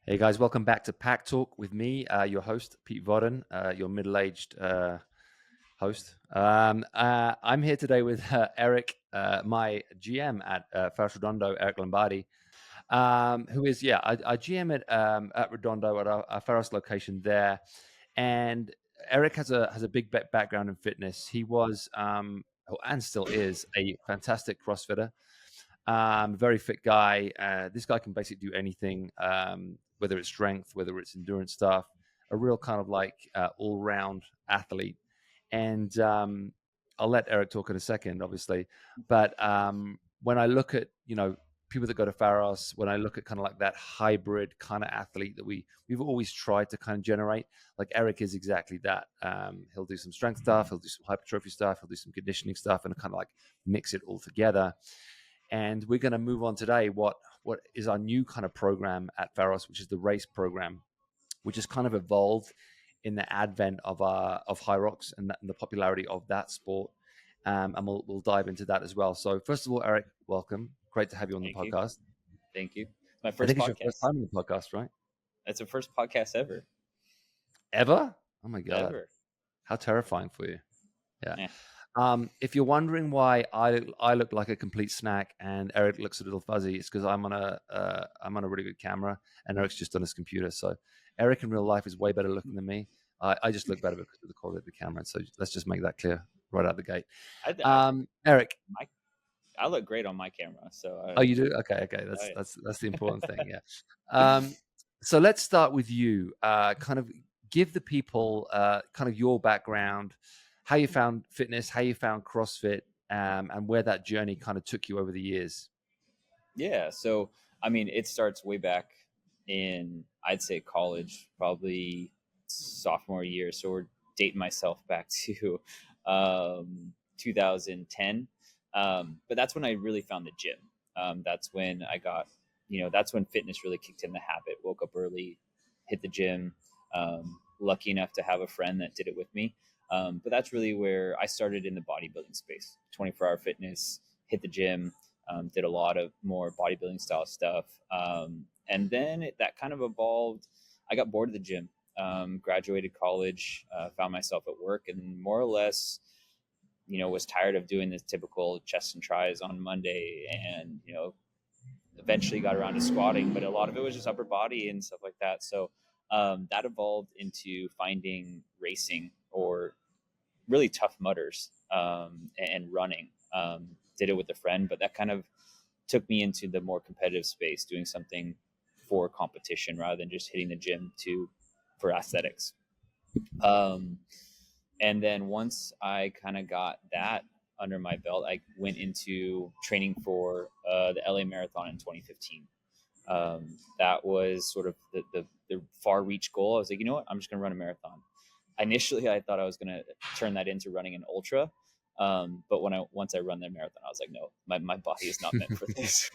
Hey guys, welcome back to PAC Talk with me, your host, Pieter Vodden, your middle-aged host. I'm here today with Eric, my GM at PHAROS REDONDO, Eric Libardoni, who is, our GM at Redondo at our PHAROS location there. And Eric has a big background in fitness. He was, and still is, a fantastic CrossFitter. Very fit guy. This guy can basically do anything, whether it's strength, whether it's endurance stuff. A real kind of like all-round athlete. And I'll let Eric talk in a second, obviously. But when I look at people that go to PHAROS, when I look at kind of like that hybrid kind of athlete that we've always tried to kind of generate, like Eric is exactly that. He'll do some strength stuff, he'll do some hypertrophy stuff, he'll do some conditioning stuff, and kind of like mix it all together. And we're going to move on today. What is our new kind of program at PHAROS, which is the race program, which has kind of evolved in the advent of HYROX and the popularity of that sport. And we'll dive into that as well. So first of all, Eric, welcome. Great to have you on the podcast. Thank you. My I first think it's podcast. your first time on the podcast, right? It's the first podcast ever. Ever? Oh my God. Ever. How terrifying for you. Yeah. If you're wondering why I look like a complete snack and Eric looks a little fuzzy, it's because I'm on a really good camera and Eric's just on his computer. So Eric in real life is way better looking than me. I just look better because of the quality of the camera. So let's just make that clear right out the gate. Eric, I look great on my camera. So oh, you do? Okay. That's the important thing. Yeah. So let's start with you. Kind of give the people kind of your background, how you found fitness, how you found CrossFit, and where that journey kind of took you over the years. Yeah. So, I mean, it starts way back in, I'd say, college, probably sophomore year. So we're dating myself back to 2010. But that's when I really found the gym. That's when I got, that's when fitness really kicked in the habit. Woke up early, hit the gym. Lucky enough to have a friend that did it with me. But that's really where I started in the bodybuilding space. 24-hour fitness, hit the gym, did a lot of more bodybuilding style stuff. And then that kind of evolved. I got bored of the gym, graduated college, found myself at work, and more or less, was tired of doing the typical chest and tries on Monday, and, eventually got around to squatting, but a lot of it was just upper body and stuff like that. So that evolved into finding racing, or really tough mudders, and running. Did it with a friend, but that kind of took me into the more competitive space, doing something for competition rather than just hitting the gym for aesthetics. And then once I kind of got that under my belt, I went into training for the LA Marathon in 2015. That was sort of the far reach goal. I was like, you know what, I'm just going to run a marathon. Initially, I thought I was going to turn that into running an ultra. But once I run the marathon, I was like, no, my body is not meant for this.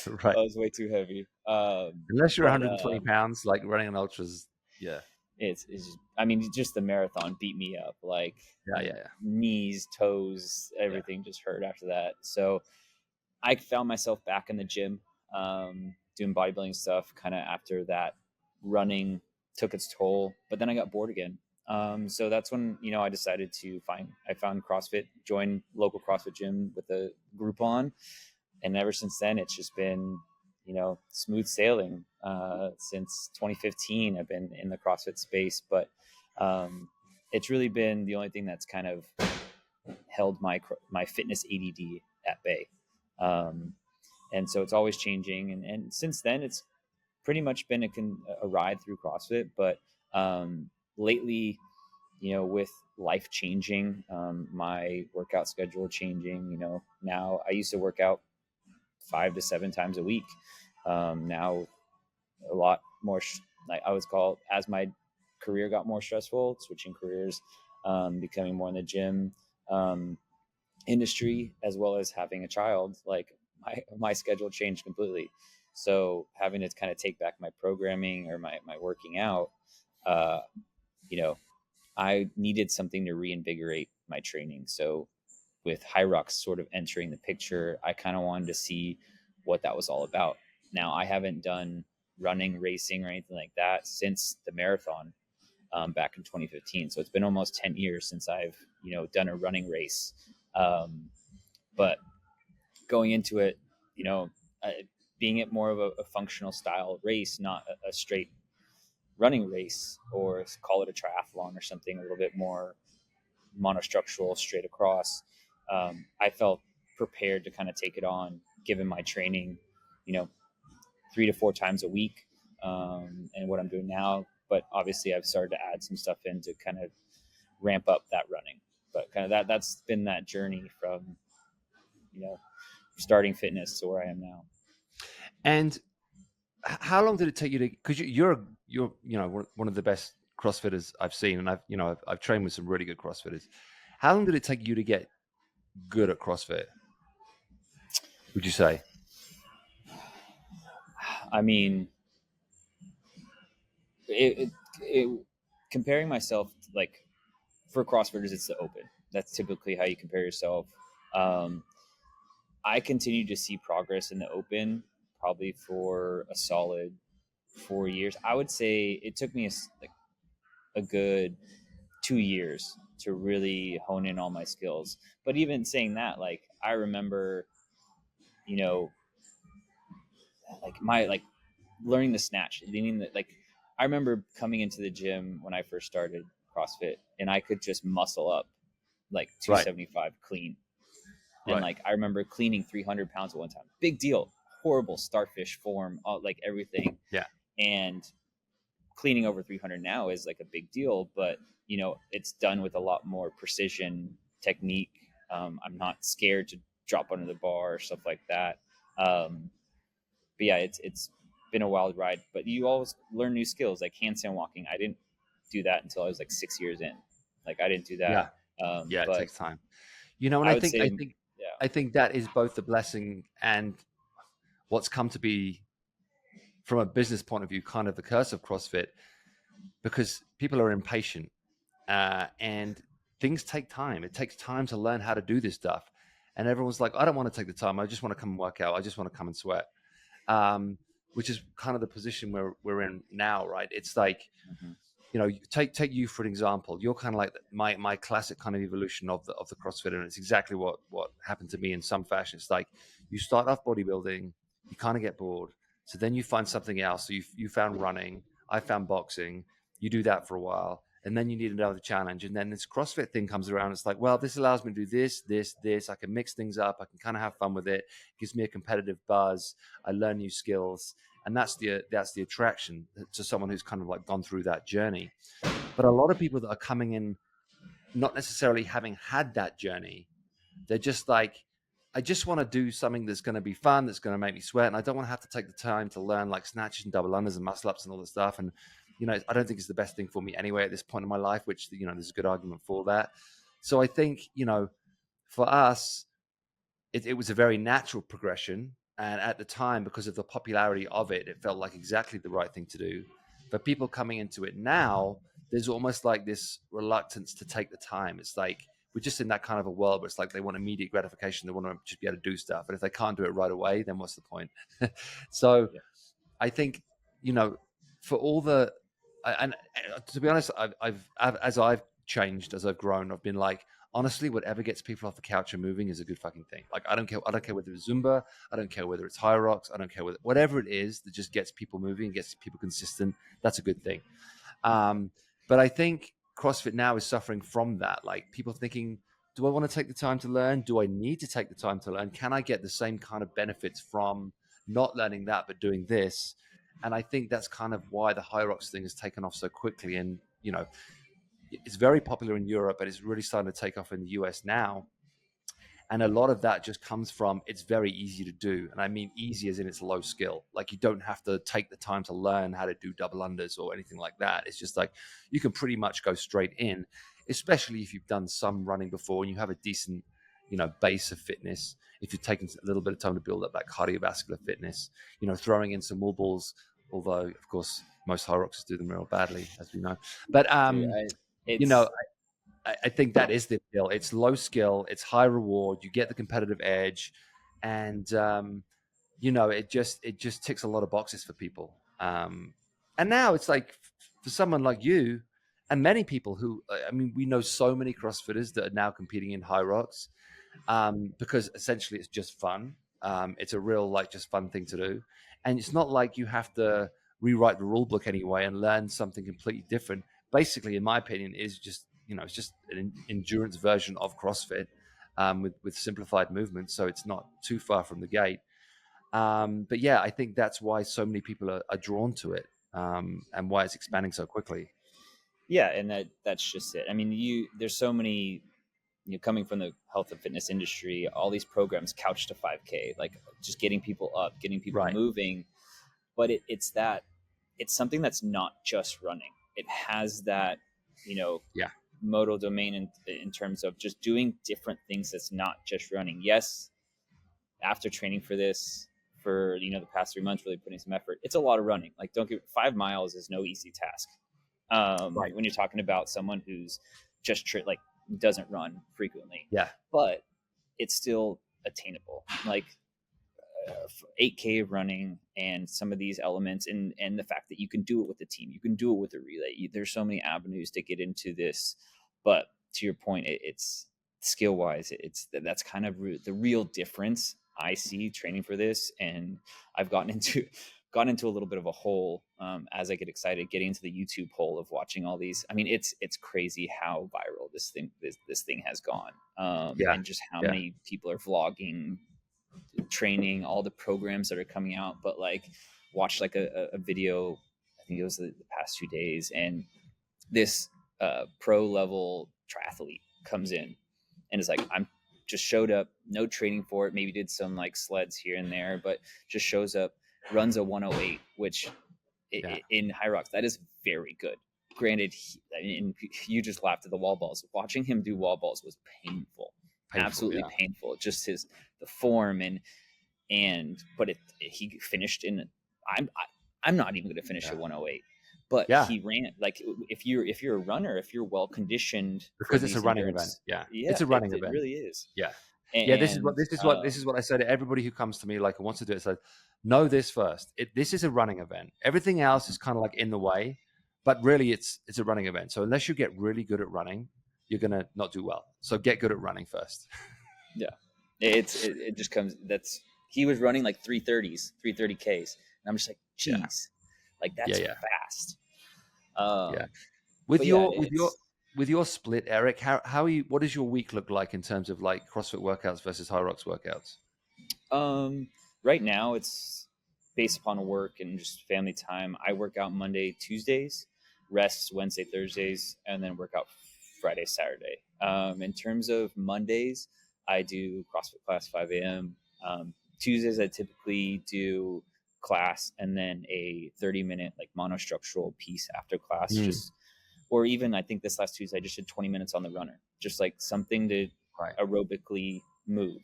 Right. I was way too heavy. Unless you're 120 pounds, like running an ultra's, yeah. It's just, I mean, just the marathon beat me up. Like, knees, toes, everything just hurt after that. So I found myself back in the gym, doing bodybuilding stuff kind of after that. Running took its toll, but then I got bored again. So that's when, I decided I found CrossFit, joined local CrossFit gym with a Groupon. And ever since then, it's just been, smooth sailing. Since 2015, I've been in the CrossFit space, but it's really been the only thing that's kind of held my fitness ADD at bay. And so it's always changing. And since then, it's pretty much been a ride through CrossFit. But lately, with life changing, my workout schedule changing, now I used to work out 5 to 7 times a week. Now a lot more, like I was called, as my career got more stressful, switching careers, becoming more in the gym industry, as well as having a child, like my schedule changed completely. So having to kind of take back my programming or my working out, I needed something to reinvigorate my training. So with HYROX sort of entering the picture, I kind of wanted to see what that was all about. Now, I haven't done running, racing, or anything like that since the marathon back in 2015. So it's been almost 10 years since I've, done a running race. But going into it, being it more of a functional style race, not a straight running race, or call it a triathlon or something a little bit more monostructural, straight across. I felt prepared to kind of take it on, given my training, 3 to 4 times a week, and what I'm doing now. But obviously, I've started to add some stuff in to kind of ramp up that running. But kind of that's been that journey from, starting fitness to where I am now. And how long did it take you to? Because you're one of the best CrossFitters I've seen, and I've trained with some really good CrossFitters. How long did it take you to get good at CrossFit, would you say? I mean, comparing myself, like, for CrossFitters, it's the open. That's typically how you compare yourself. I continue to see progress in the open probably for a solid 4 years. I would say it took me a good 2 years to really hone in all my skills. But even saying that, like, I remember, learning the snatch, I remember coming into the gym when I first started CrossFit, and I could just muscle up like 275 clean. And like, I remember cleaning 300 pounds at one time. Big deal. Horrible starfish form, like everything. Yeah. And cleaning over 300 now is like a big deal, but it's done with a lot more precision, technique. I'm not scared to drop under the bar or stuff like that. But yeah, it's been a wild ride, but you always learn new skills, like handstand walking. I didn't do that until I was like 6 years in. Like, I didn't do that. Yeah. But it takes time, and I think that is both the blessing and what's come to be, from a business point of view, kind of the curse of CrossFit, because people are impatient, and things take time. It takes time to learn how to do this stuff. And everyone's like, I don't want to take the time. I just want to come and work out. I just want to come and sweat. Which is kind of the position where we're in now, right? It's like, take you for an example. You're kind of like my classic kind of evolution of the CrossFitter, and it's exactly what happened to me in some fashion. It's like, you start off bodybuilding, you kind of get bored, so then you find something else. So you found running, I found boxing. You do that for a while, and then you need another challenge, and then this CrossFit thing comes around. It's like, well, this allows me to do this. I can mix things up. I can kind of have fun with it. It gives me a competitive buzz. I learn new skills. And that's the attraction to someone who's kind of like gone through that journey. But a lot of people that are coming in, not necessarily having had that journey, they're just like, I just want to do something that's going to be fun, that's going to make me sweat, and I don't want to have to take the time to learn like snatches and double unders and muscle ups and all this stuff. And I don't think it's the best thing for me anyway at this point in my life, which there's a good argument for that. So I think for us, it was a very natural progression. And at the time, because of the popularity of it, it felt like exactly the right thing to do. But people coming into it now, there's almost like this reluctance to take the time. It's like, we're just in that kind of a world where it's like they want immediate gratification. They want to just be able to do stuff. And if they can't do it right away, then what's the point? So I think, for all and to be honest, as I've changed, as I've grown, I've been like, honestly, whatever gets people off the couch and moving is a good fucking thing. Like, I don't care whether it's Zumba, I don't care whether it's HYROX, I don't care whatever it is that just gets people moving, gets people consistent. That's a good thing. But I think CrossFit now is suffering from that. Like, people thinking, do I want to take the time to learn? Do I need to take the time to learn? Can I get the same kind of benefits from not learning that, but doing this? And I think that's kind of why the HYROX thing has taken off so quickly. And, it's very popular in Europe, but it's really starting to take off in the US now. And a lot of that just comes from, it's very easy to do. And I mean easy as in it's low skill. Like, you don't have to take the time to learn how to do double unders or anything like that. It's just like, you can pretty much go straight in, especially if you've done some running before and you have a decent, base of fitness. If you're taking a little bit of time to build up that cardiovascular fitness, throwing in some wall balls, although of course most HYROXs do them real badly, as we know. But, I think that is the deal. It's low skill, it's high reward. You get the competitive edge, and it just ticks a lot of boxes for people. And now it's like for someone like you and many people who, I mean, we know so many CrossFitters that are now competing in HYROX because essentially it's just fun. It's a real, like, just fun thing to do. And it's not like you have to rewrite the rule book anyway and learn something completely different. Basically, in my opinion, is just, it's just an endurance version of CrossFit with simplified movements. So it's not too far from the gate. But yeah, I think that's why so many people are drawn to it, and why it's expanding so quickly. Yeah, and that's just it. I mean, there's so many, coming from the health and fitness industry, all these programs couched to 5K, like just getting people up, getting people moving. But it's something that's not just running. It has that, modal domain in terms of just doing different things that's not just running. Yes, after training for this, for the past 3 months, really putting some effort, it's a lot of running. Like, 5 miles is no easy task. When you're talking about someone who's just like doesn't run frequently. Yeah. But it's still attainable. Like 8K running and some of these elements, and the fact that you can do it with the team, you can do it with a relay. There's so many avenues to get into this. But to your point, it's skill wise, that's kind of the real difference I see training for this. And I've gotten into a little bit of a hole as I get excited, getting into the YouTube hole of watching all these. I mean, it's crazy how viral this thing has gone, and just how many people are vlogging, training, all the programs that are coming out. But like, watch like a video, I think it was the past 2 days, and this pro level triathlete comes in and is like, I'm just showed up, no training for it, maybe did some like sleds here and there, but just shows up, runs a 108, which in HYROX, that is very good. Granted, you just laughed at the wall balls. Watching him do wall balls was painful, absolutely painful. Just the form but he finished in. I'm not even going to finish a 108, but he ran like, if you're a runner, if you're well conditioned, because it's a running event. It's a running event. It really is. And this is what I say to everybody who comes to me, like, who wants to do it. So know this first. This is a running event. Everything else is kind of like in the way, but really it's a running event. So unless you get really good at running, you're gonna not do well. So get good at running first. It just comes. He was running like 330s, 330Ks, and I'm just like, geez, like that's fast. With your split, Eric, how what does your week look like in terms of like CrossFit workouts versus HYROX workouts? Right now it's based upon work and just family time. I work out Monday, Tuesdays, rest Wednesday, Thursdays, and then work out Friday, Saturday. In terms of Mondays, I do CrossFit class 5 a.m. Tuesdays, I typically do class and then a 30-minute like monostructural piece after class. Or even, I think this last Tuesday, I just did 20 minutes on the runner, just like something to aerobically move.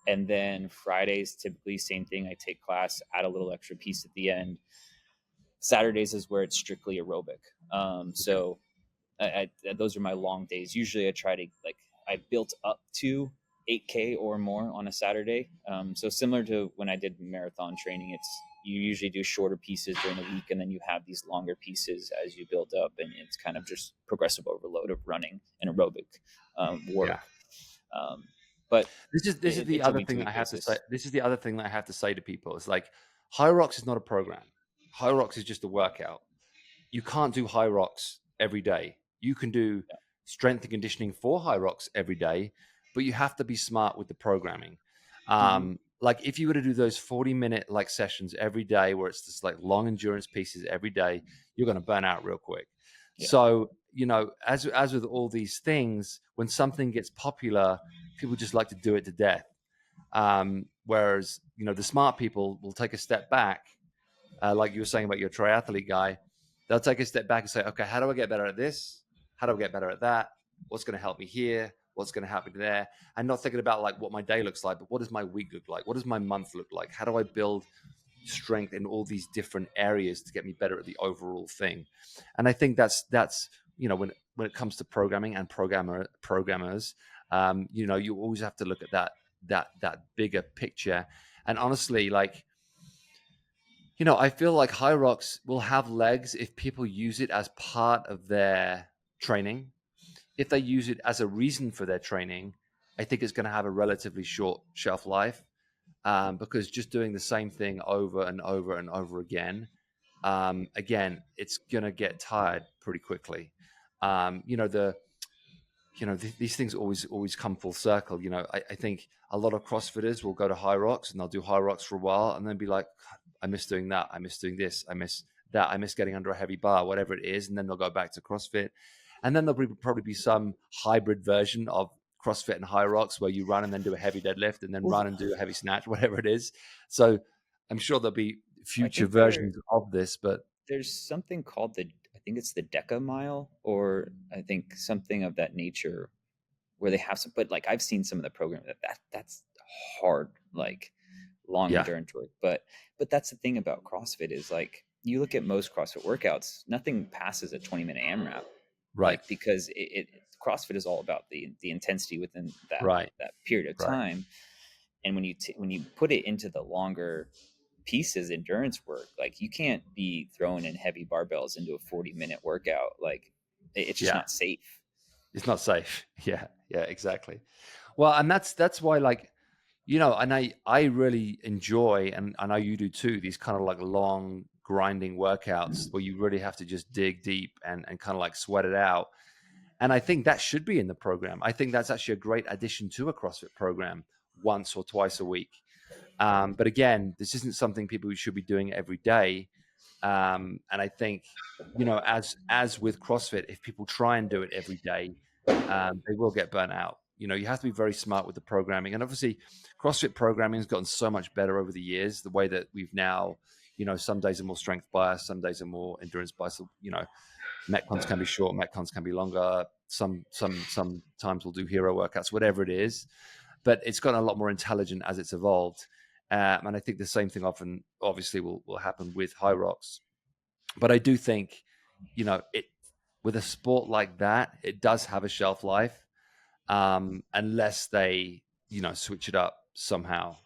And then Fridays, typically same thing. I take class, add a little extra piece at the end. Saturdays is where it's strictly aerobic. So those are my long days. Usually I try to, like, I built up to 8K or more on a Saturday. So similar to when I did marathon training, you usually do shorter pieces during the week, and then you have these longer pieces as you build up, and it's kind of just progressive overload of running and aerobic work. But this is the other thing that I have to say. This is the other thing that I have to say to people. It's like, HYROX is not a program. HYROX is just a workout. You can't do HYROX every day. You can do strength and conditioning for HYROX every day, but you have to be smart with the programming. Like, if you were to do those 40-minute like sessions every day, where it's just like long endurance pieces every day, you're going to burn out real quick. So, as with all these things, when something gets popular, people just like to do it to death. Whereas, the smart people will take a step back, like you were saying about your triathlete guy. They'll take a step back and say, okay, how do I get better at this? How do I get better at that? What's going to help me here? What's going to help me there? And not thinking about like what my day looks like, but what does my week look like? What does my month look like? How do I build strength in all these different areas to get me better at the overall thing? And I think that's when it comes to programming and programmers, you always have to look at that bigger picture. And honestly, like, I feel like HYROX will have legs if people use it as part of their training. If they use it as a reason for their training, I think it's going to have a relatively short shelf life, because just doing the same thing over and over and over again, it's going to get tired pretty quickly. These things always come full circle. I think a lot of CrossFitters will go to HYROX and they'll do HYROX for a while and then be like, I miss doing that. I miss doing this. I miss that. I miss getting under a heavy bar, whatever it is. And then they'll go back to CrossFit. And then there'll probably be some hybrid version of CrossFit and HYROX where you run and then do a heavy deadlift and then run and do a heavy snatch, whatever it is. So I'm sure there'll be future versions of this, but there's something called I think it's the Deca Mile, or I think something of that nature, where they have some. But like I've seen some of the programs that's hard, like long endurance work. But that's the thing about CrossFit is like you look at most CrossFit workouts, nothing passes a 20-minute AMRAP, right? Like, because CrossFit is all about the intensity within that that period of time. And when you put it into the longer pieces, endurance work, like you can't be throwing in heavy barbells into a 40-minute workout. Like it's just not safe. It's not safe. Yeah, exactly. Well, and that's why, like, and I really enjoy, and I know you do too, these kind of like long grinding workouts where you really have to just dig deep and kind of like sweat it out. And I think that should be in the program. I think that's actually a great addition to a CrossFit program once or twice a week. But again, this isn't something people should be doing every day. And I think, as with CrossFit, if people try and do it every day, they will get burnt out. You have to be very smart with the programming. And obviously, CrossFit programming has gotten so much better over the years, the way that we've now, some days are more strength bias, some days are more endurance bias. So, Metcons can be short, Metcons can be longer. Sometimes we'll do hero workouts, whatever it is. But it's gotten a lot more intelligent as it's evolved. And I think the same thing obviously will happen with HYROX. But I do think, with a sport like that, it does have a shelf life, unless they, switch it up somehow,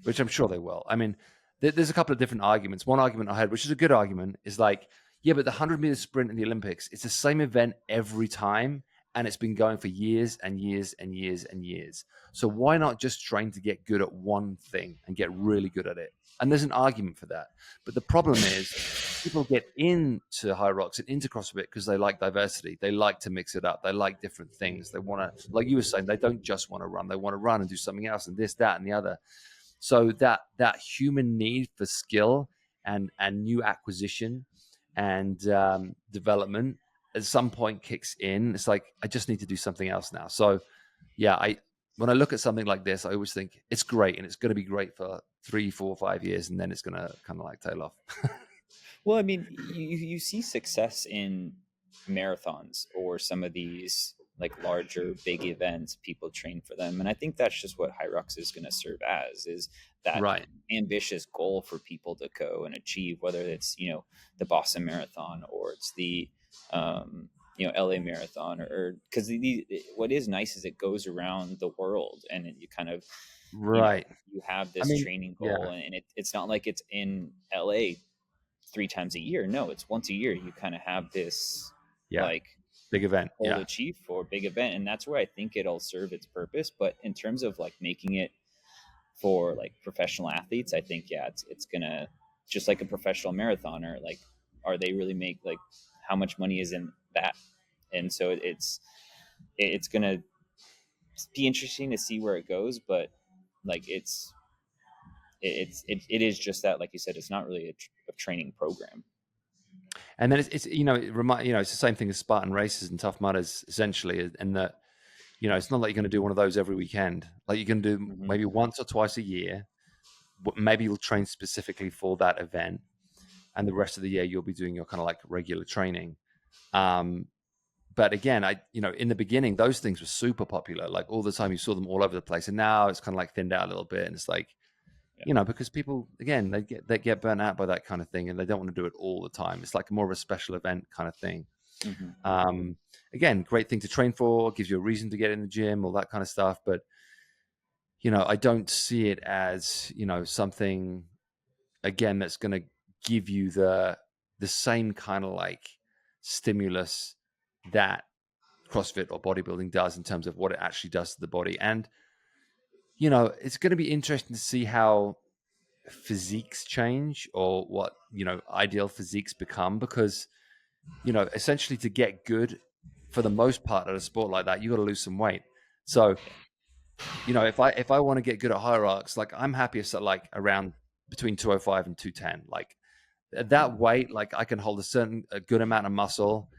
which I'm sure they will. I mean, there's a couple of different arguments. One argument I had, which is a good argument, is like, yeah, but the 100-meter sprint in the Olympics, it's the same event every time. And it's been going for years and years and years and years. So why not just train to get good at one thing and get really good at it? And there's an argument for that. But the problem is people get into HYROX and into CrossFit because they like diversity. They like to mix it up. They like different things. They want to, like you were saying, they don't just want to run. They want to run and do something else and this, that, and the other. So that human need for skill and new acquisition and development at some point kicks in. It's like, I just need to do something else now. So yeah, when I look at something like this, I always think it's great and it's going to be great for 3, 4, 5 years. And then it's going to kind of like tail off. Well, I mean, you see success in marathons or some of these like larger big events, people train for them. And I think that's just what HYROX is going to serve as, is that ambitious goal for people to go and achieve, whether it's, the Boston Marathon or it's the, LA Marathon, or because what is nice is it goes around the world and you kind of, you have this training goal, and it's not like it's in LA 3 times a year. No, it's once a year. You kind of have this like big event to achieve for a big event. And that's where I think it'll serve its purpose. But in terms of like making it for like professional athletes, I think, it's gonna, just like a professional marathoner, like, are they really make, like, how much money is in that? And so it's gonna be interesting to see where it goes, but like it is just that, like you said, it's not really a training program. And then it's it's the same thing as Spartan races and Tough Mudders, essentially, and that, it's not like you're going to do one of those every weekend. Like you can do maybe once or twice a year. Maybe you'll train specifically for that event, and the rest of the year you'll be doing your kind of like regular training. But again, in the beginning, those things were super popular. Like all the time you saw them all over the place. And now it's kind of like thinned out a little bit. And it's like, because people, again, they get burnt out by that kind of thing and they don't want to do it all the time. It's like more of a special event kind of thing. Again, great thing to train for, gives you a reason to get in the gym, all that kind of stuff. But, I don't see it as, something again, that's going to give you the same kind of like stimulus that CrossFit or bodybuilding does in terms of what it actually does to the body. And, you know, it's going to be interesting to see how physiques change, or what, you know, ideal physiques become, because, you know, essentially to get good for the most part at a sport like that, you got to lose some weight. So, you know, if I want to get good at HYROX, like I'm happiest at like around between 205 and 210. Like at that weight, like I can hold a good amount of muscle.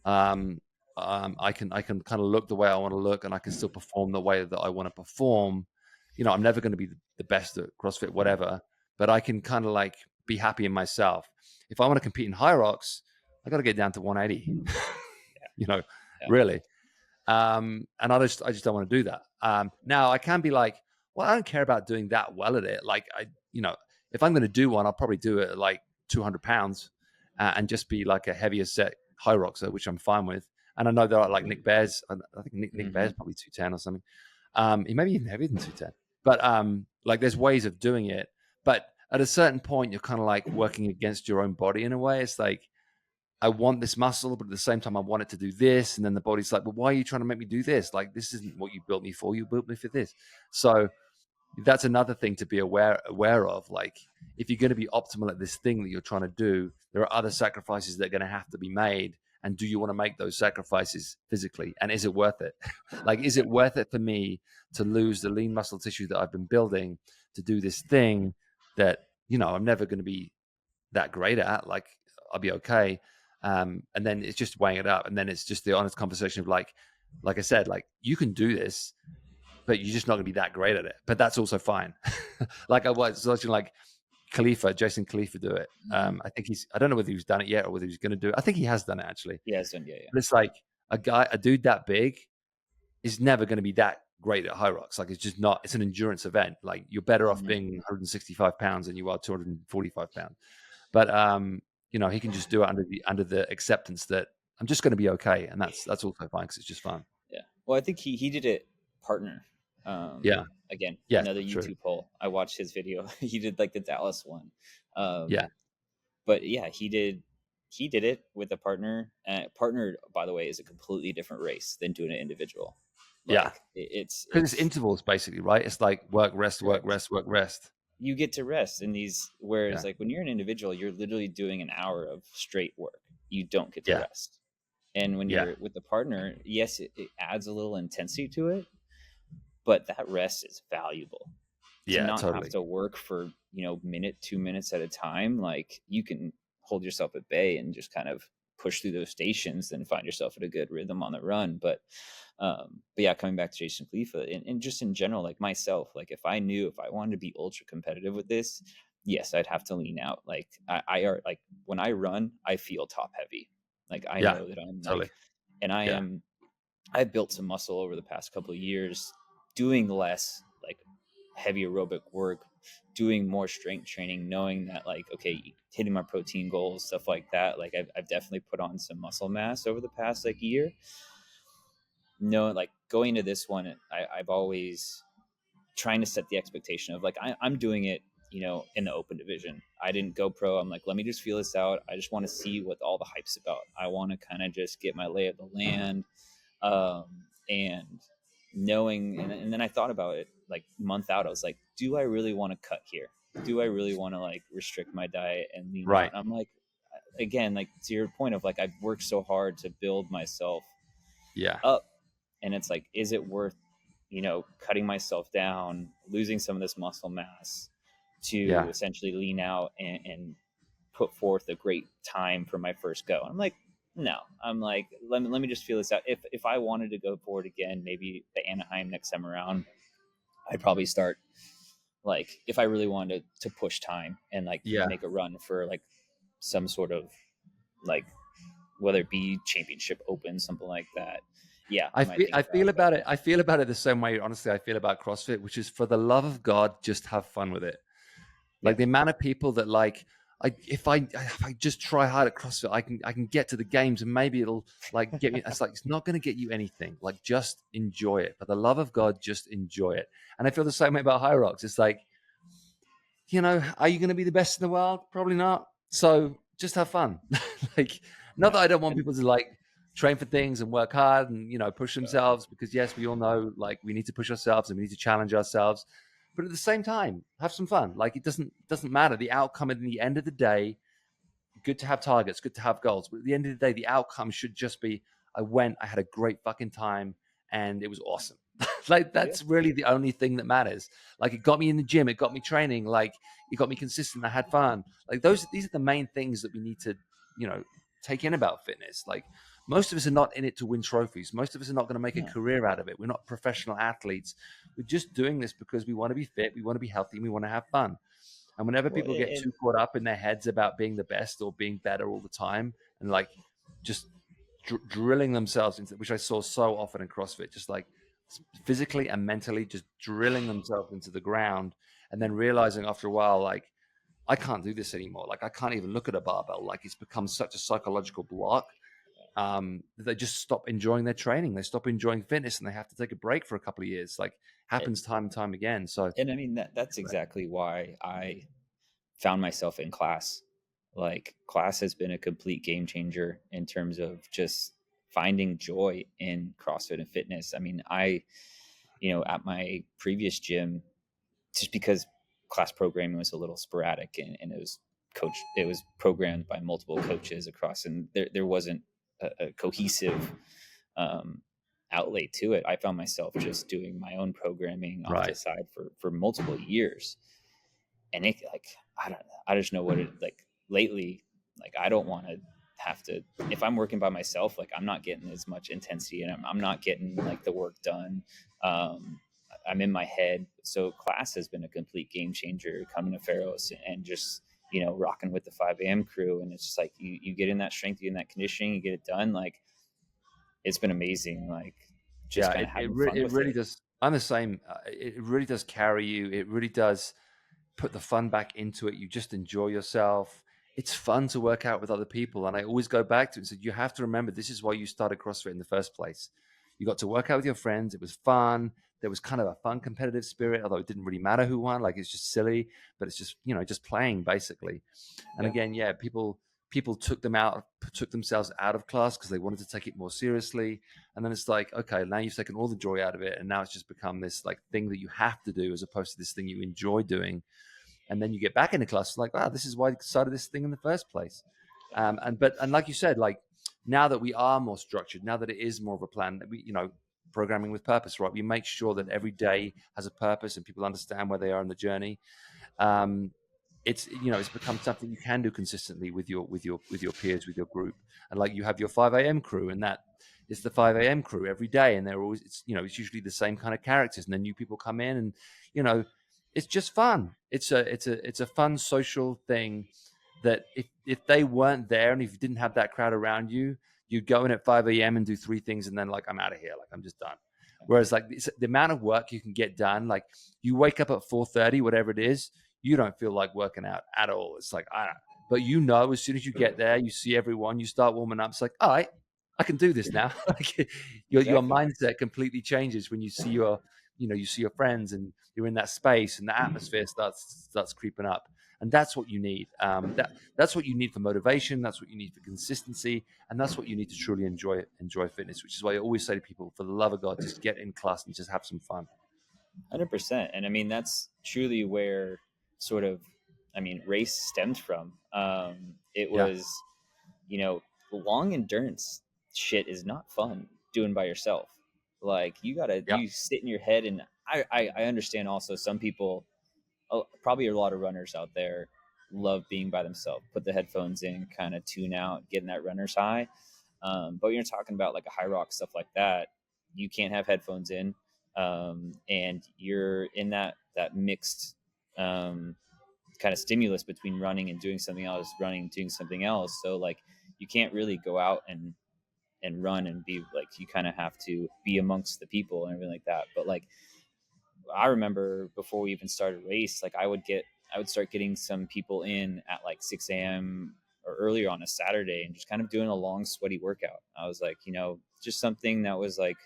I can kind of look the way I want to look, and I can still perform the way that I want to perform. You know, I'm never going to be the best at CrossFit, whatever, but I can kind of like be happy in myself. If I want to compete in HYROX, I got to get down to 180. You know, really. And I just don't want to do that. Now I can be like, well, I don't care about doing that well at it. Like you know, if I'm going to do one, I'll probably do it at like 200 pounds and just be like a heavier set HYROXer, which I'm fine with. And I know there are like Nick Bears. I think Nick Bears probably 210 or something. He may be even heavier than 210. But like there's ways of doing it. But at a certain point, you're kind of like working against your own body in a way. It's like, I want this muscle, but at the same time, I want it to do this. And then the body's like, well, why are you trying to make me do this? Like, this isn't what you built me for. You built me for this. So that's another thing to be aware of. Like, if you're going to be optimal at this thing that you're trying to do, there are other sacrifices that are going to have to be made. And do you want to make those sacrifices physically? And is it worth it? Like, is it worth it for me to lose the lean muscle tissue that I've been building to do this thing that, you know, I'm never going to be that great at? Like, I'll be okay. And then it's just weighing it up. And then it's just the honest conversation of like I said, like you can do this, but you're just not gonna be that great at it. But that's also fine. Like I was watching like Jason Khalifa do it. I think I don't know whether he's done it yet or whether he's going to do it. I think he has done it actually. Yeah, it's done. Yeah. But it's like a dude that big is never going to be that great at HYROX. Like it's just not, it's an endurance event. Like you're better off being 165 pounds than you are 245 pounds. But, you know, he can just do it under the acceptance that I'm just going to be okay. And that's also fine because it's just fun. Yeah. Well, I think he did it partner. Again, another YouTube poll. I watched his video. He did like the Dallas one. But yeah, he did it with a partner. Partner, by the way, is a completely different race than doing it individual. Like, it's because it's intervals basically, right? It's like work, rest, work, rest, work, rest. You get to rest in these, whereas like when you're an individual, you're literally doing an hour of straight work. You don't get to rest. And when you're with the partner, yes, it adds a little intensity to it, but that rest is valuable. To not have to work for, you know, minute, 2 minutes at a time. Like you can hold yourself at bay and just kind of push through those stations and find yourself at a good rhythm on the run. But yeah, coming back to Jason Khalifa and just in general, like myself, like if I wanted to be ultra competitive with this, yes, I'd have to lean out. Like I are like when I run, I feel top heavy. Like I know that I'm like, and I've built some muscle over the past couple of years doing less like heavy aerobic work, doing more strength training, knowing that like, okay, hitting my protein goals, stuff like that. Like I've definitely put on some muscle mass over the past like year. No, like going to this one, I've always trying to set the expectation of like, I'm doing it, you know, in the open division. I didn't go pro. I'm like, let me just feel this out. I just want to see what all the hype's about. I want to kind of just get my lay of the land. And knowing, and then I thought about it like month out. I was like, do I really want to cut here? Do I really want to like restrict my diet and lean out? I'm like, again, like to your point of like, I've worked so hard to build myself up. And it's like, is it worth, you know, cutting myself down, losing some of this muscle mass to essentially lean out and put forth a great time for my first go? I'm like, no. I'm like, let me just feel this out. If I wanted to go forward again, maybe the Anaheim next time around, I'd probably start like, if I really wanted to push time and like make a run for like some sort of like, whether it be championship open, something like that. Yeah. I feel about it. I feel about it the same way, honestly, I feel about CrossFit, which is for the love of God, just have fun with it. Like the amount of people that like, if I just try hard at CrossFit, I can get to the games and maybe it'll like get me. It's like, it's not going to get you anything. Like just enjoy it. For the love of God, just enjoy it. And I feel the same way about HYROX. It's like, are you going to be the best in the world? Probably not. So just have fun. Like, not that I don't want people to like train for things and work hard and, push themselves, because yes, we all know like we need to push ourselves and we need to challenge ourselves. But at the same time, have some fun. Like, it doesn't matter the outcome. At the end of the day, good to have targets, good to have goals. But at the end of the day, the outcome should just be, I had a great fucking time and it was awesome. Like, that's really the only thing that matters. Like, it got me in the gym, it got me training, like it got me consistent, I had fun. Like, these are the main things that we need to, take in about fitness. Like, most of us are not in it to win trophies. Most of us are not going to make a career out of it. We're not professional athletes. We're just doing this because we want to be fit, we want to be healthy, and we want to have fun. And whenever people get too caught up in their heads about being the best or being better all the time, and like just drilling themselves into, which I saw so often in CrossFit, just like physically and mentally just drilling themselves into the ground, and then realizing after a while, like, I can't do this anymore. Like, I can't even look at a barbell. Like, it's become such a psychological block. They just stop enjoying their training. They stop enjoying fitness, and they have to take a break for a couple of years. Like, happens time and time again. So, and I mean, that's exactly why I found myself in class. Like, class has been a complete game changer in terms of just finding joy in CrossFit and fitness. I mean, at my previous gym, just because class programming was a little sporadic and it was programmed by multiple coaches across, and there wasn't a cohesive outlay to it. I found myself just doing my own programming off the side for multiple years. And it, like, I just know what it, like, lately, like, I don't want to have to, if I'm working by myself, like, I'm not getting as much intensity, and I'm not getting like the work done. I'm in my head. So class has been a complete game changer coming to PHAROS and just, rocking with the 5 a.m. crew. And it's just like, you get in that strength, you get in that conditioning, you get it done. Like, it's been amazing. Like, just kind of having fun with it. It really does. I'm the same. It really does carry you. It really does put the fun back into it. You just enjoy yourself. It's fun to work out with other people. And I always go back to it and say, you have to remember, this is why you started CrossFit in the first place. You got to work out with your friends. It was fun. There was kind of a fun competitive spirit, although it didn't really matter who won. Like, it's just silly, but it's just, just playing basically. And again, people took themselves out of class because they wanted to take it more seriously. And then it's like, okay, now you've taken all the joy out of it. And now it's just become this like thing that you have to do, as opposed to this thing you enjoy doing. And then you get back into class, like, wow, this is why I started this thing in the first place. And like you said, like, now that we are more structured, now that it is more of a plan, that we, programming with purpose, right? We make sure that every day has a purpose and people understand where they are in the journey. It's become something you can do consistently with your peers, with your group. And like, you have your 5 a.m. crew, and that is the 5 a.m. crew every day, and they're always, it's usually the same kind of characters, and then new people come in, and it's just fun. It's a fun social thing that if they weren't there, and if you didn't have that crowd around you, you'd go in at 5 a.m. and do 3 things, and then, like, I'm out of here, like, I'm just done. Whereas, like, the amount of work you can get done, like, you wake up at 4:30, whatever it is, you don't feel like working out at all. It's like, I don't. But as soon as you get there, you see everyone, you start warming up. It's like, all right, I can do this now. Like, your mindset completely changes when you see you see your friends, and you're in that space, and the atmosphere starts creeping up. And that's what you need. That's what you need for motivation. That's what you need for consistency, and that's what you need to truly enjoy fitness. Which is why I always say to people, for the love of God, just get in class and just have some fun. 100%. And I mean, that's truly where sort of, race stemmed from. It was, long endurance shit is not fun doing by yourself. Like, you sit in your head, and I understand also some people, probably a lot of runners out there, love being by themselves, put the headphones in, kind of tune out, getting that runner's high. But when you're talking about like a HYROX, stuff like that, you can't have headphones in. And you're in that mixed kind of stimulus between running and doing something else, running and doing something else. So like, you can't really go out and run and be like, you kind of have to be amongst the people and everything like that. But like, I remember before we even started a race, like I would start getting some people in at like 6 a.m. or earlier on a Saturday, and just kind of doing a long sweaty workout. I was like, just something that was like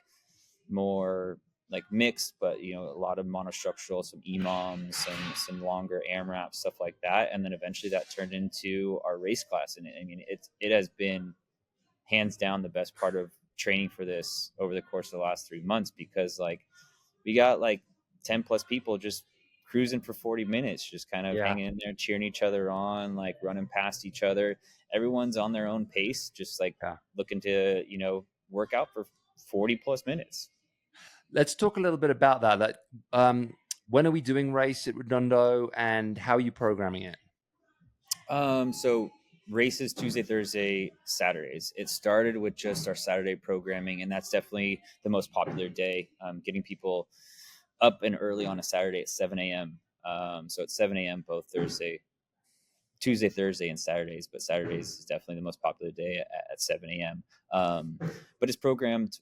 more like mixed, but a lot of monostructural, some EMOMs, some longer AMRAPs, stuff like that. And then eventually that turned into our race class. And I mean, it has been hands down the best part of training for this over the course of the last 3 months, because like we got like 10 plus people just cruising for 40 minutes, just kind of hanging in there, cheering each other on, like running past each other. Everyone's on their own pace, just like looking to, work out for 40 plus minutes. Let's talk a little bit about that. When are we doing race at Redondo, and how are you programming it? So races Tuesday, Thursday, Saturdays. It started with just our Saturday programming, and that's definitely the most popular day. Getting people up and early on a Saturday at 7 a.m. So at 7 a.m. both Tuesday, Thursday, and Saturdays, but Saturdays is definitely the most popular day at 7 a.m. But it's programmed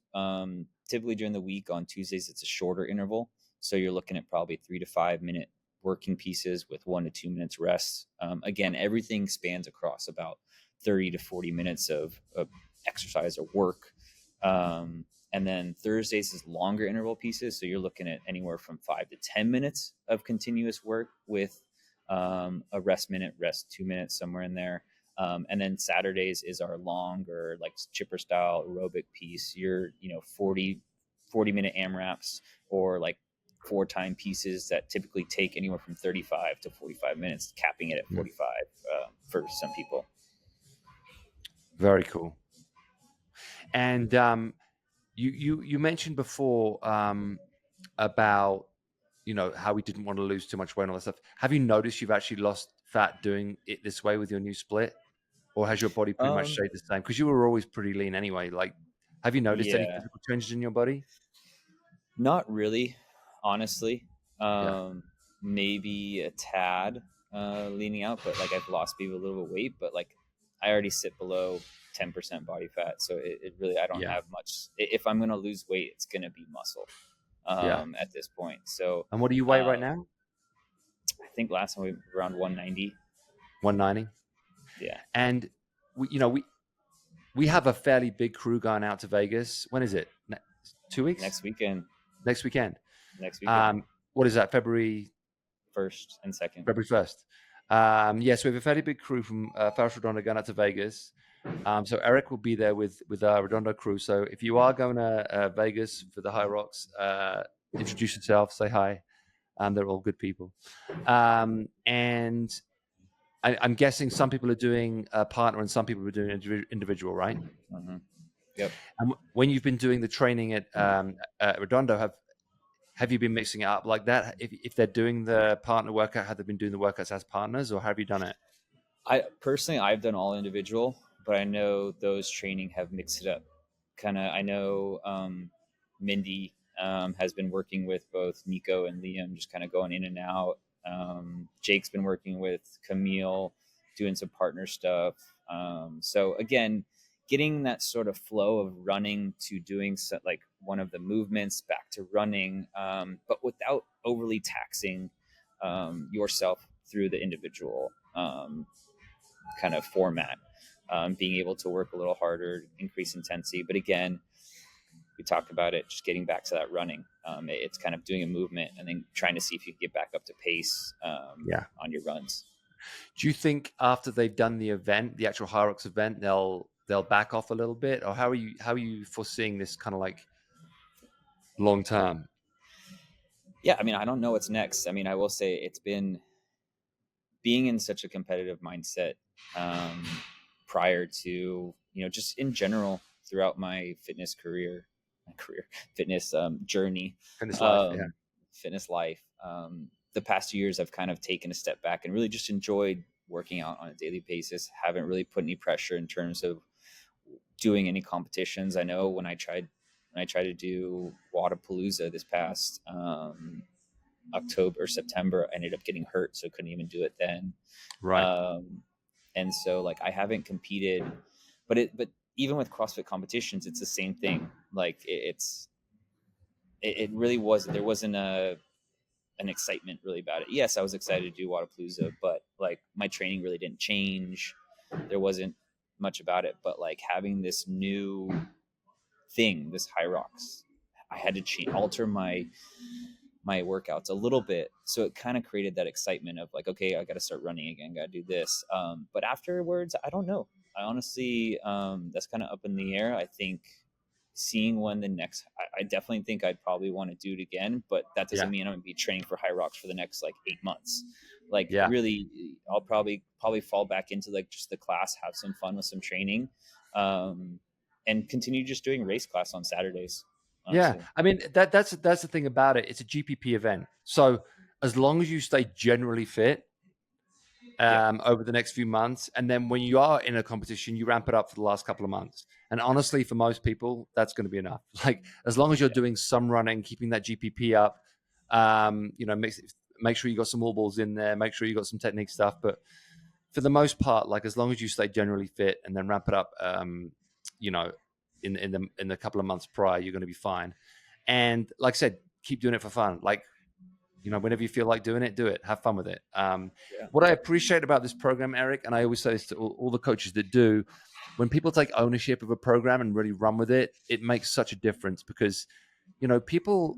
typically during the week. On Tuesdays, it's a shorter interval. So you're looking at probably 3 to 5 minute working pieces with 1 to 2 minutes rest. Again, everything spans across about 30 to 40 minutes of exercise or work. And then Thursdays is longer interval pieces. So you're looking at anywhere from 5 to 10 minutes of continuous work with a rest 2 minutes, somewhere in there. And then Saturdays is our longer, like chipper style aerobic piece. Your 40 minute AMRAPs, or like 4-time pieces that typically take anywhere from 35 to 45 minutes, capping it at 45 for some people. Very cool. And you mentioned before about how we didn't want to lose too much weight and all that stuff. Have you noticed you've actually lost fat doing it this way with your new split, or has your body pretty much stayed the same? Because you were always pretty lean anyway. Like, have you noticed any physical changes in your body? Not really, honestly. Maybe a tad leaning out, but like I've lost maybe a little bit of weight, but like I already sit below 10% body fat, so it really, I don't have much. If I'm going to lose weight, it's going to be muscle at this point. So, and what do you weigh right now? I think last time we were around 190. 190. Yeah. And we have a fairly big crew going out to Vegas. When is it? 2 weeks? Next weekend. Next weekend. What is that? February 1st and 2nd. February 1st. Yes, we have a fairly big crew from PHAROS Redondo going out to Vegas. So Eric will be there with our Redondo crew. So if you are going to Vegas for the HYROX, introduce yourself, say hi. They're all good people. And I'm guessing some people are doing a partner and some people are doing individual, right? Mm-hmm. Yep. And when you've been doing the training at Redondo, have you been mixing it up like that? If they're doing the partner workout, have they been doing the workouts as partners, or have you done it? I've done all individual, but I know those training have mixed it up. I know Mindy has been working with both Nico and Liam, just kind of going in and out. Jake's been working with Camille, doing some partner stuff. So again, getting that sort of flow of running to doing like one of the movements back to running, but without overly taxing yourself through the individual kind of format, being able to work a little harder, increase intensity. But again, we talked about it, just getting back to that running. It's kind of doing a movement and then trying to see if you can get back up to pace on your runs. Do you think after they've done the event, the actual HYROX event, they'll back off a little bit, or how are you foreseeing this kind of like long term? Yeah, I mean, I don't know what's next. I mean, I will say it's been being in such a competitive mindset prior to, just in general throughout my fitness journey, fitness life. The past 2 years, I've kind of taken a step back and really just enjoyed working out on a daily basis. Haven't really put any pressure in terms of doing any competitions. I know when I tried to do Wadapalooza this past October or September, I ended up getting hurt, so I couldn't even do it then. Right. And so like I haven't competed, but even with CrossFit competitions, it's the same thing. Like it really wasn't, there wasn't an excitement really about it. Yes, I was excited to do Wadapalooza, but like my training really didn't change. There wasn't much about it, but like having this new thing, this HYROX, I had to alter my workouts a little bit. So it kind of created that excitement of like, okay, I got to start running again, got to do this. But afterwards, I don't know. I honestly, that's kind of up in the air. I think seeing when the next, I definitely think I'd probably want to do it again, but that doesn't mean I'm going to be training for HYROX for the next like 8 months. Like really, I'll probably fall back into like just the class, have some fun with some training, and continue just doing race class on Saturdays. Honestly. Yeah, I mean that's the thing about it. It's a GPP event, so as long as you stay generally fit over the next few months, and then when you are in a competition, you ramp it up for the last couple of months. And honestly, for most people, that's going to be enough. Like as long as you're doing some running, keeping that GPP up, make sure you got some wall balls in there, make sure you got some technique stuff. But for the most part, like as long as you stay generally fit and then ramp it up, in the couple of months prior, you're going to be fine. And like I said, keep doing it for fun. Like, whenever you feel like doing it, do it. Have fun with it. What I appreciate about this program, Eric, and I always say this to all the coaches that do, when people take ownership of a program and really run with it, it makes such a difference because, people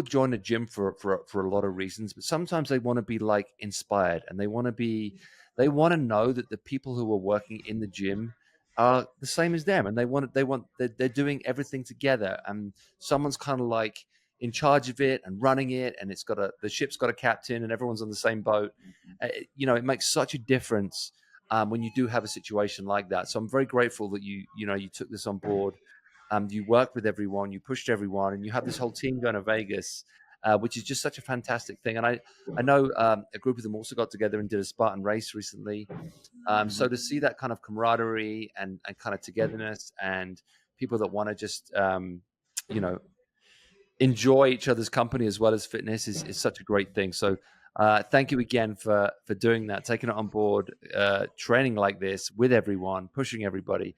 join a gym for a lot of reasons, but sometimes they want to be like inspired and they want to know that the people who are working in the gym are the same as them, and they're doing everything together, and someone's kind of like in charge of it and running it, and the ship's got a captain and everyone's on the same boat. It makes such a difference when you do have a situation like that. So I'm very grateful that you took this on board. You worked with everyone, you pushed everyone, and you have this whole team going to Vegas, which is just such a fantastic thing. And I know a group of them also got together and did a Spartan race recently. So to see that kind of camaraderie and kind of togetherness and people that want to just, enjoy each other's company as well as fitness is such a great thing. So thank you again for doing that, taking it on board, training like this with everyone, pushing everybody.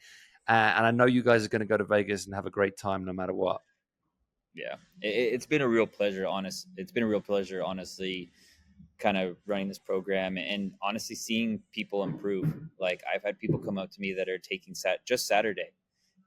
And I know you guys are going to go to Vegas and have a great time no matter what. Yeah, it's been a real pleasure, honestly, kind of running this program and honestly seeing people improve. Like I've had people come up to me that are taking just Saturday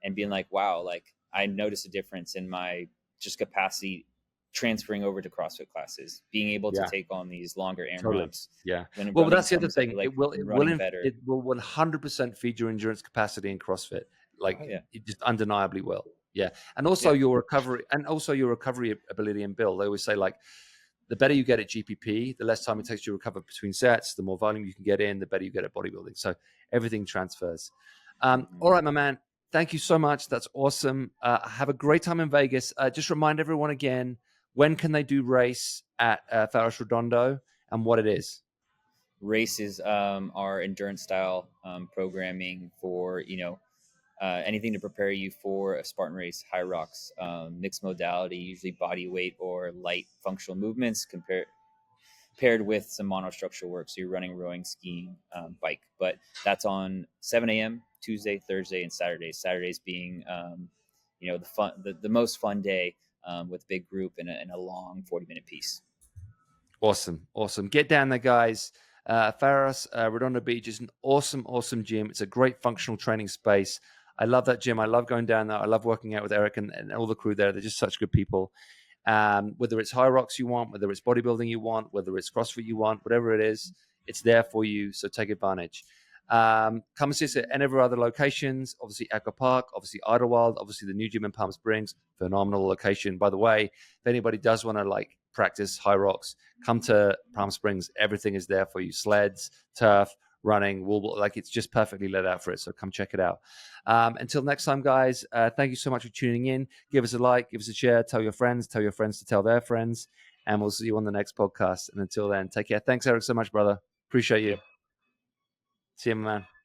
and being like, wow, like I noticed a difference in my just capacity transferring over to CrossFit classes, being able to take on these longer ramps. Yeah. Well, that's the other thing. Like it will 100% feed your endurance capacity in CrossFit. Like it just undeniably will. Yeah. And also your recovery ability and build. They always say like the better you get at GPP, the less time it takes you to recover between sets, the more volume you can get in, the better you get at bodybuilding. So everything transfers. All right, my man. Thank you so much. That's awesome. Have a great time in Vegas. Just remind everyone again, when can they do race at PHAROS Redondo and what it is? Races are endurance style programming for, anything to prepare you for a Spartan race, HYROX, mixed modality, usually body weight or light functional movements paired with some monostructural work. So you're running, rowing, skiing, bike, but that's on 7 a.m. Tuesday, Thursday, and Saturday. Saturdays being, the most fun day with a big group and a long 40-minute piece. Awesome. Get down there, guys. PHAROS Redondo Beach is an awesome gym. It's a great functional training space. I love that gym. I love going down there. I love working out with Eric and all the crew there. They're just such good people. Whether it's HYROX you want, whether it's bodybuilding you want, whether it's CrossFit you want, whatever it is, it's there for you. So take advantage. Come and see us at any of our other locations. Obviously, Echo Park, obviously Idlewild, obviously the new gym in Palm Springs. Phenomenal location. By the way, if anybody does want to practice HYROX, come to Palm Springs. Everything is there for you. Sleds, turf, running, wall, it's just perfectly laid out for it. So come check it out. Until next time, guys, thank you so much for tuning in. Give us a like, give us a share, tell your friends to tell their friends, and we'll see you on the next podcast. And until then, take care. Thanks, Eric, so much, brother. Appreciate you. See you, man.